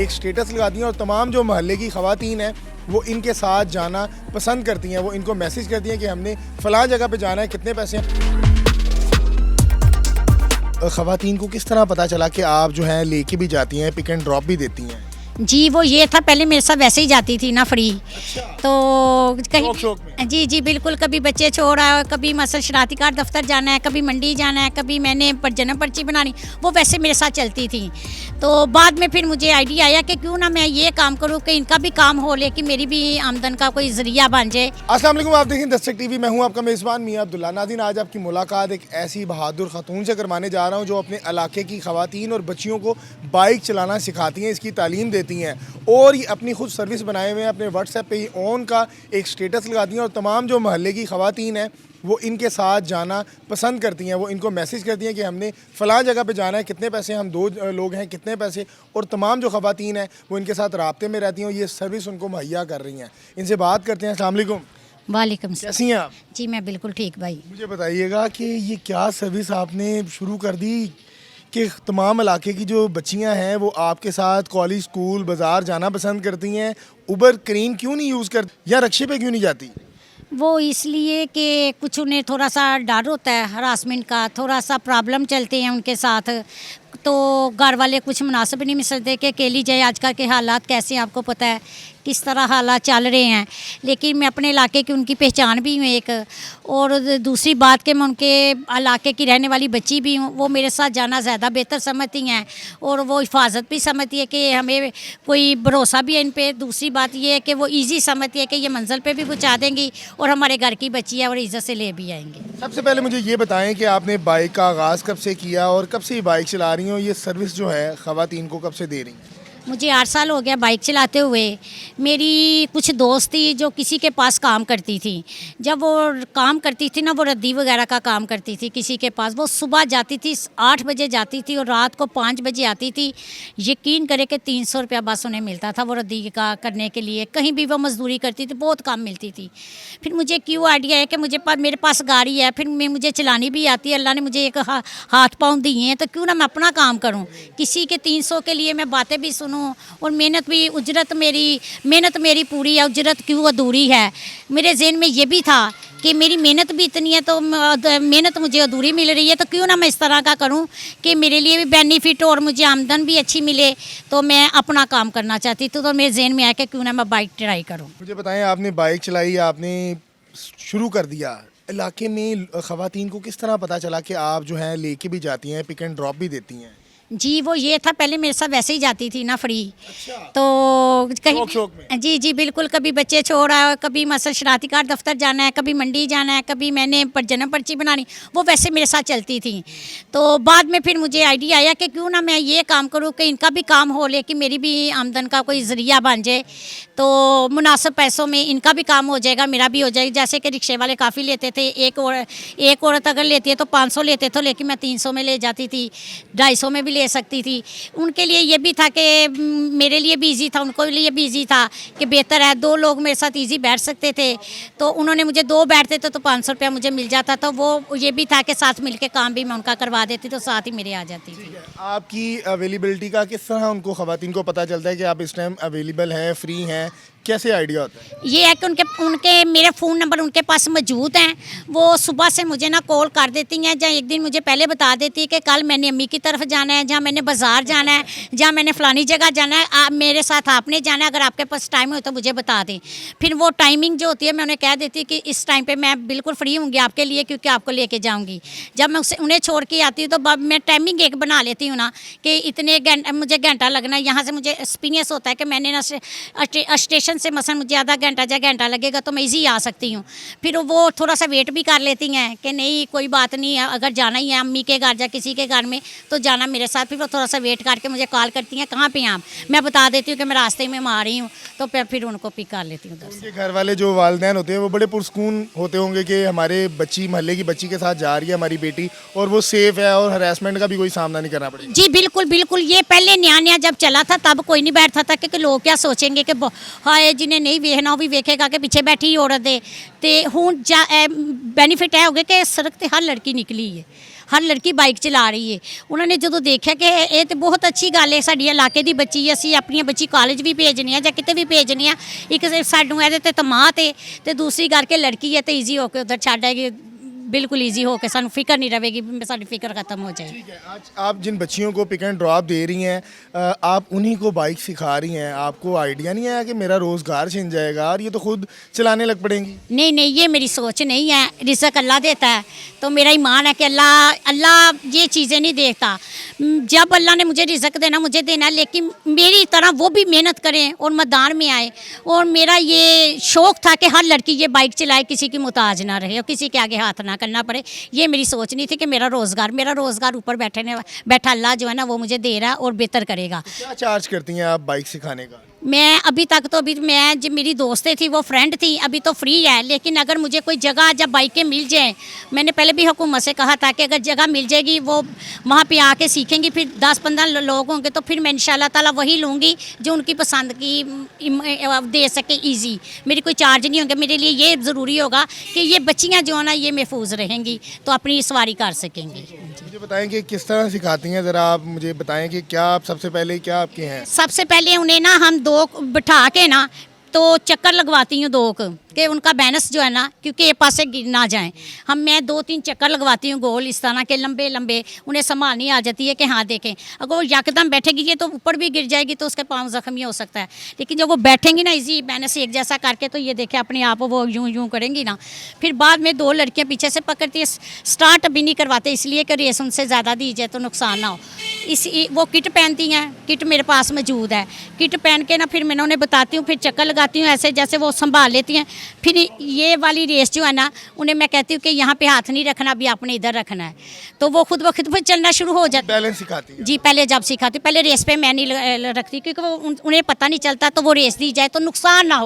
एक स्टेटस लगाती हैं और तमाम जो मोहल्ले की ख़वातीन हैं वो इनके साथ जाना पसंद करती हैं। वो इनको मैसेज करती हैं कि हमने फ़लाँ जगह पे जाना है, कितने पैसे हैं। ख़वातीन को किस तरह पता चला कि आप जो है लेके भी जाती हैं, पिक एंड ड्रॉप भी देती हैं? जी वो ये था, पहले मेरे साथ वैसे ही जाती थी ना फ्री। अच्छा। तो कहीं शौक में। जी बिल्कुल, कभी बच्चे छोड़ आए, कभी मसल शरारती कार दफ्तर जाना है, कभी मंडी जाना है, कभी मैंने जन्म पर्ची बनानी, वो वैसे मेरे साथ चलती थी। तो बाद में फिर मुझे आइडिया आया कि क्यों ना मैं ये काम करूँ कि इनका भी काम हो, लेकिन मेरी भी आमदन का कोई ज़रिया बन जाए। अस्सलाम वालेकुम, आप देखें दस्तक टीवी, मैं हूं आपका मेज़बान मियां अब्दुल्ला। नाज़रीन, आज आपकी मुलाकात एक ऐसी बहादुर खातून से करवाने जा रहा हूं जो अपने इलाके की ख़वातीन और बच्चियों को बाइक चलाना सिखाती हैं, इसकी तालीम देती हैं और ये अपनी खुद सर्विस बनाए हुए हैं। अपने व्हाट्सएप पे ही ऑन का एक स्टेटस लगाती हैं और तमाम जो मोहल्ले की ख़वातीन हैं वो इनके साथ जाना पसंद करती हैं। वो इनको मैसेज करती हैं कि हमने फ़लाँ जगह पे जाना है, कितने पैसे, हम 2 लोग हैं, कितने पैसे। और तमाम जो ख़वातीन हैं वो इनके साथ राब्ते में रहती हैं और ये सर्विस उनको मुहैया कर रही हैं। इनसे बात करते हैं। अस्सलाम वालेकुम। वालेकुम सलाम। कैसी हैं आप? जी मैं बिल्कुल ठीक भाई। मुझे बताइएगा कि ये क्या सर्विस आपने शुरू कर दी कि तमाम इलाके की जो बच्चियां हैं वो आपके साथ कॉलेज, स्कूल, बाज़ार जाना पसंद करती हैं? उबर, करीम क्यों नहीं यूज़ करती या रक्शे पे क्यों नहीं जाती? वो इसलिए कि कुछ उन्हें थोड़ा सा डर होता है हरासमेंट का, थोड़ा सा प्रॉब्लम चलते हैं उनके साथ, तो घर वाले कुछ मुनासिब नहीं समझते कि अकेली जाए। आजकल के हालात कैसे हैं आपको पता है, किस तरह हालात चल रहे हैं। लेकिन मैं अपने इलाके की उनकी पहचान भी हूँ एक, और दूसरी बात कि मैं उनके इलाके की रहने वाली बच्ची भी हूँ। वो मेरे साथ जाना ज़्यादा बेहतर समझती हैं और वो हिफाजत भी समझती है कि हमें कोई भरोसा भी है इन पर। दूसरी बात ये है कि वो ईज़ी समझती है कि ये मंजिल पे भी पहुँचा देंगी और हमारे घर की बच्ची है और इज़्ज़त से ले भी आएंगे। सबसे पहले मुझे ये बताएं कि आपने बाइक का आगाज़ कब से किया और कब से ये बाइक चला रही हो? ये सर्विस जो है ख़वातीन को कब से दे रही हैं? मुझे 8 साल हो गया बाइक चलाते हुए। मेरी कुछ दोस्त थी जो किसी के पास काम करती थी। जब वो काम करती थी ना, वो रद्दी वगैरह का काम करती थी किसी के पास। वो सुबह जाती थी 8 बजे जाती थी और रात को 5 बजे आती थी। यकीन करे कि 300 रुपया बस उन्हें मिलता था वो रद्दी का करने के लिए। कहीं भी वो मजदूरी करती थी, बहुत काम मिलती थी। फिर मुझे क्यों आइडिया है कि मेरे पास गाड़ी है, फिर मुझे चलानी भी आती है, अल्लाह ने मुझे एक हाथ पाँव दिए हैं, तो क्यों ना मैं अपना काम करूँ। किसी के 300 के लिए मैं बातें भी सुनूँ और मेहनत मेरी पूरी है, उजरत क्यों अधूरी है। मेरे ज़हन में ये भी था कि मेरी मेहनत भी इतनी है तो मेहनत मुझे अधूरी मिल रही है, तो क्यों ना मैं इस तरह का करूं कि मेरे लिए भी बेनिफिट हो और मुझे आमदन भी अच्छी मिले। तो मैं अपना काम करना चाहती थी, तो मेरे ज़हन में आया कि क्यों ना मैं बाइक ट्राई करूं। मुझे बताएं, आपने बाइक चलाई, आपने शुरू कर दिया, इलाके में ख़वातीन को किस तरह पता चला कि आप जो है लेके भी जाती हैं, पिक एंड ड्रॉप भी देती हैं? जी वो ये था, पहले मेरे साथ वैसे ही जाती थी ना फ्री। अच्छा। तो कहीं शौक में। जी बिल्कुल, कभी बच्चे छोड़ आए, कभी मसल शरारती कार दफ्तर जाना है, कभी मंडी जाना है, कभी मैंने जन्म पर्ची बनानी, वो वैसे मेरे साथ चलती थी। तो बाद में फिर मुझे आइडिया आया कि क्यों ना मैं ये काम करूँ कि इनका भी काम हो, लेकिन मेरी भी आमदन का कोई ज़रिया बन जाए। तो मुनासिब पैसों में इनका भी काम हो जाएगा, मेरा भी हो जाएगा। जैसे कि रिक्शे वाले काफ़ी लेते थे, एक औरत अगर लेती है तो 500 लेते थे, लेकिन मैं 300 में ले जाती थी, 250 में भी ले सकती थी। उनके लिए ये भी था कि मेरे लिए भी इजी था, उनको लिए भी इजी था कि बेहतर है 2 लोग मेरे साथ इजी बैठ सकते थे। तो उन्होंने मुझे 2 बैठते थे तो 500 रुपया मुझे मिल जाता था। वो ये भी था कि साथ मिलके काम भी मैं उनका करवा देती, तो साथ ही मेरे आ जाती थी। आपकी अवेलेबिलिटी का किस तरह उनको ख़वातीन को पता चलता है कि आप इस टाइम अवेलेबल हैं, फ्री हैं? कैसे आइडिया होता है? ये है कि उनके मेरे फ़ोन नंबर उनके पास मौजूद हैं। वो सुबह से मुझे ना कॉल कर देती हैं, या एक दिन मुझे पहले बता देती है कि कल मैंने अम्मी की तरफ जाना है, जहाँ मैंने बाज़ार जाना है, जहाँ मैंने फ़लानी जगह जाना है, आप मेरे साथ आपने जाना है, अगर आपके पास टाइम हो तो मुझे बता दें। फिर वो टाइमिंग जो होती है मैं उन्हें कह देती कि इस टाइम पर मैं बिल्कुल फ्री होंगी आपके लिए, क्योंकि आपको लेके जाऊँगी। जब मैं उन्हें छोड़ के आती हूँ तो मैं टाइमिंग एक बना लेती हूँ ना कि इतने मुझे घंटा लगना है। यहाँ से मुझे एक्सपीरियंस होता है कि मैंने ना स्टेशन से मसलन मुझे आधा घंटा लगेगा तो मैं इजी आ सकती हूँ। फिर वो थोड़ा सा वेट भी कर लेती हैं कि नहीं कोई बात नहीं है, अगर जाना ही है अम्मी के घर या किसी के घर में तो जाना मेरे साथ। फिर वो थोड़ा सा वेट करके मुझे कॉल करती हैं, कहाँ पे हैं आप? मैं बता देती हूँ कि मैं रास्ते में आ रही हूँ, तो फिर उनको पिक कर लेती हूँ उधर से। उनके घर वाले जो वालिदैन होते हैं वो बड़े पुरस्कून होते होंगे कि हमारे बच्ची, मोहल्ले की बच्ची के साथ जा रही है हमारी बेटी, और वो सेफ़ है और हरासमेंट का भी कोई सामना नहीं करना पड़ेगा। जी बिल्कुल। ये पहले नया जब चला था तब कोई नहीं बैठता था कि लोग क्या सोचेंगे कि हाय जिन्हें नहीं वेखना वो भी वेखेगा कि पीछे बैठी औरत है। तो हुण बेनीफिट है हो गया कि सड़क ते हर लड़की निकली है, ਹਰ ਲੜਕੀ ਬਾਈਕ ਚਲਾ ਰਹੀ ਹੈ। ਉਹਨਾਂ ਨੇ ਜਦੋਂ ਦੇਖਿਆ ਕਿ ਇਹ ਤੇ ਬਹੁਤ ਅੱਛੀ ਗੱਲ ਹੈ, ਸਾਡੀ ਇਲਾਕੇ ਦੀ ਬੱਚੀ ਹੈ, ਅਸੀਂ ਆਪਣੀਆਂ ਬੱਚੀ ਕਾਲਜ ਵੀ ਭੇਜਣੀ ਆ ਜਾਂ ਕਿਤੇ ਵੀ ਭੇਜਣੀ ਆ, ਇੱਕ ਸਾਨੂੰ ਇਹਦੇ ਤੇ ਤਮਾਤ ਹੈ ਤੇ ਦੂਸਰੀ ਕਰਕੇ ਲੜਕੀ ਹੈ ਤੇ ਈਜ਼ੀ ਹੋ ਕੇ ਉਧਰ ਛੱਡ ਆਏਗੀ, बिल्कुल इजी हो के सानू फिक्र नहीं रहेगी, सारी फिक्र ख़त्म हो जाएगी। ठीक है, आज आप जिन बच्चियों को पिक एंड ड्रॉप दे रही हैं, आप उन्हीं को बाइक सिखा रही हैं, आपको आइडिया नहीं आया कि मेरा रोज़गार छिन जाएगा और ये तो खुद चलाने लग पड़ेंगी? नहीं नहीं, ये मेरी सोच नहीं है, रिज़्क अल्लाह देता है, तो मेरा ईमान है कि अल्लाह ये चीज़ें नहीं देखता। जब अल्लाह ने मुझे रिज़्क देना मुझे देना है, लेकिन मेरी तरह वो भी मेहनत करें और मैदान में आए। और मेरा ये शौक़ था कि हर लड़की ये बाइक चलाए, किसी की मुताज ना रहे और किसी के आगे हाथ ना करना पड़े। ये मेरी सोच नहीं थी कि मेरा रोज़गार ऊपर बैठा अल्लाह जो है ना वो मुझे दे रहा है और बेहतर करेगा। क्या चार्ज करती हैं आप बाइक सिखाने का? मैं अभी तक तो मैं जब मेरी दोस्तें थी वो फ्रेंड थी, अभी तो फ्री है, लेकिन अगर मुझे कोई जगह जब बाइकें मिल जाएं, मैंने पहले भी हुकूमत से कहा था कि अगर जगह मिल जाएगी वो वहाँ पे आके सीखेंगी, फिर 10-15 लोग होंगे तो फिर मैं इंशाल्लाह ताला वही लूँगी जो उनकी पसंद की दे सके ईजी। मेरी कोई चार्ज नहीं होंगे, मेरे लिए ये ज़रूरी होगा कि ये बच्चियाँ जो है ना ये महफूज रहेंगी तो अपनी सवारी कर सकेंगी। मुझे बताएं कि किस तरह सिखाती हैं, ज़रा आप मुझे बताएं कि क्या आप सबसे पहले क्या आपके हैं? सबसे पहले उन्हें ना हम दो बिठा के ना तो चक्कर लगवाती हूँ दो कि उनका बैलेंस जो है ना, क्योंकि ये पासे गिर ना जाएं, मैं 2-3 चक्कर लगवाती हूँ गोल इस तरह के लंबे लंबे, उन्हें संभालनी आ जाती है कि हाँ देखें। अगर वो यकदम बैठेगी ये तो ऊपर भी गिर जाएगी तो उसके पाँव ज़ख्मी हो सकता है, लेकिन जब वो बैठेंगी ना इसी बैलेंस एक जैसा करके तो ये देखें अपने आप वो यूँ यूँ करेंगी ना। फिर बाद में 2 लड़कियाँ पीछे से पकड़ती है, स्टार्ट अभी नहीं करवाते इसलिए कि रेस उनसे ज़्यादा दी जाए तो नुकसान ना हो। वो किट पहनती हैं, किट मेरे पास मौजूद है, किट पहन के ना फिर मैं उन्हें बताती हूँ, फिर चक्कर लगाती हूँ ऐसे जैसे वो संभाल लेती हैं। फिर ये वाली रेस जो है ना उन्हें मैं कहती हूँ कि यहाँ पे हाथ नहीं रखना, अभी आपने इधर रखना है, तो वो खुद ब खुद फिर चलना शुरू हो जाता है। बैलेंस सिखाती हैं? जी, पहले जब सिखाती, पहले रेस पे मैं नहीं रखती क्योंकि वो उन्हें पता नहीं चलता, तो वो रेस दी जाए तो नुकसान ना हो।